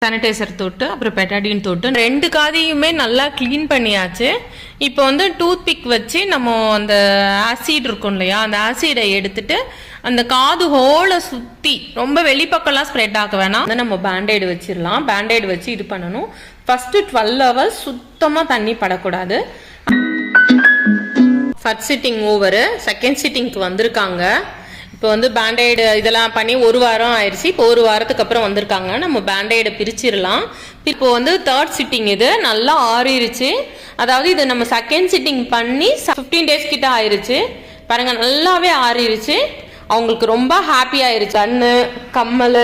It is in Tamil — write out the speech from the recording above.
சானிடைசர் தொட்டு அப்புறம் பெட்டாடின் தொட்டு 2 காதையுமே நல்லா க்ளீன் பண்ணியாச்சு. இப்போ வந்து டூத் பிக் வச்சு நம்ம அந்த ஆசிட் இருக்கும் இல்லையா, அந்த ஆசிடை எடுத்துட்டு அந்த காது ஹோலை சுற்றி ரொம்ப வெளிப்பக்கம்லாம் ஸ்ப்ரெட் ஆக வேணாம். நம்ம பேண்டைடு வச்சிடலாம். பேண்டைடு வச்சு இது பண்ணணும். ஃபர்ஸ்ட் 12 hours சுத்தமாக தண்ணி படக்கூடாது. ஃபர்ஸ்ட் சிட்டிங் ஓவர், செகண்ட் சிட்டிங்க்கு வந்திருக்காங்க. இப்போ வந்து பேண்டைடு இதெல்லாம் பண்ணி 1 வாரம் ஆயிடுச்சு. இப்போ 1 வாரத்துக்கு அப்புறம் வந்திருக்காங்க. நம்ம பேண்டைடை பிரிச்சிடலாம். இப்போ வந்து தேர்ட் சிட்டிங் இது நல்லா ஆறிடுச்சு. அதாவது இது நம்ம செகண்ட் சிட்டிங் பண்ணி 15 days கிட்ட ஆயிடுச்சு. பாருங்க நல்லாவே ஆறிடுச்சு. அவங்களுக்கு ரொம்ப ஹாப்பி ஆயிடுச்சு. கண்ணு கம்மல்